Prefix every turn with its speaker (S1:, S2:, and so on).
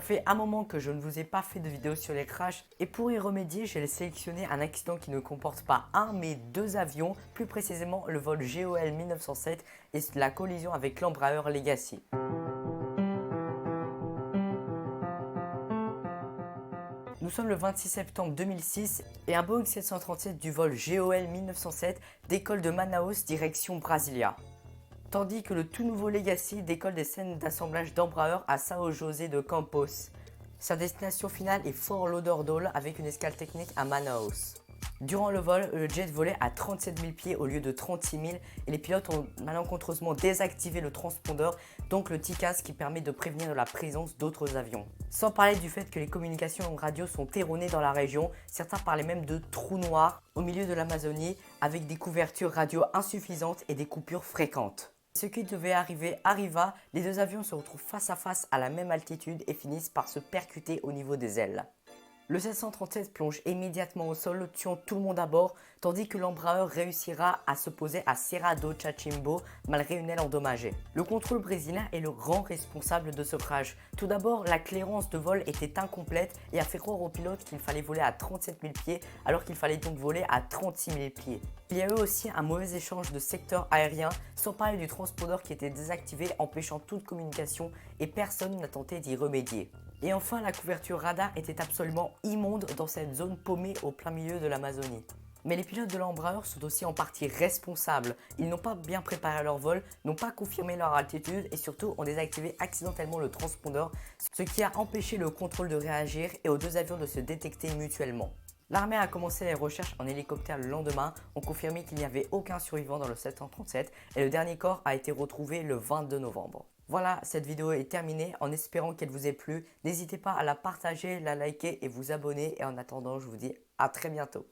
S1: fait un moment que je ne vous ai pas fait de vidéo sur les crashs et pour y remédier, j'ai sélectionné un accident qui ne comporte pas un mais deux avions, plus précisément le vol GOL 1907 et la collision avec l'Embraer Legacy. Nous sommes le 26 septembre 2006 et un Boeing 737 du vol GOL 1907 décolle de Manaus direction Brasilia. Tandis que le tout nouveau Legacy décolle des scènes d'assemblage d'Embraer à São José de Campos. Sa destination finale est Fort Lauderdale avec une escale technique à Manaus. Durant le vol, le jet volait à 37 000 pieds au lieu de 36 000 et les pilotes ont malencontreusement désactivé le transpondeur, donc le TCAS qui permet de prévenir de la présence d'autres avions. Sans parler du fait que les communications radio sont erronées dans la région, certains parlaient même de trous noirs au milieu de l'Amazonie avec des couvertures radio insuffisantes et des coupures fréquentes. Ce qui devait arriver arriva, les deux avions se retrouvent face à face à la même altitude et finissent par se percuter au niveau des ailes. Le 737 plonge immédiatement au sol, tuant tout le monde à bord, tandis que l'Embraer réussira à se poser à Serra do Cachimbo malgré une aile endommagée. Le contrôle brésilien est le grand responsable de ce crash. Tout d'abord, la clairance de vol était incomplète et a fait croire aux pilotes qu'il fallait voler à 37 000 pieds alors qu'il fallait donc voler à 36 000 pieds. Il y a eu aussi un mauvais échange de secteur aérien, sans parler du transpondeur qui était désactivé empêchant toute communication et personne n'a tenté d'y remédier. Et enfin, la couverture radar était absolument immonde dans cette zone paumée au plein milieu de l'Amazonie. Mais les pilotes de l'Embraer sont aussi en partie responsables. Ils n'ont pas bien préparé leur vol, n'ont pas confirmé leur altitude et surtout ont désactivé accidentellement le transpondeur, ce qui a empêché le contrôle de réagir et aux deux avions de se détecter mutuellement. L'armée a commencé les recherches en hélicoptère le lendemain, ont confirmé qu'il n'y avait aucun survivant dans le 737 et le dernier corps a été retrouvé le 22 novembre. Voilà, cette vidéo est terminée en espérant qu'elle vous ait plu. N'hésitez pas à la partager, la liker et vous abonner. Et en attendant, je vous dis à très bientôt.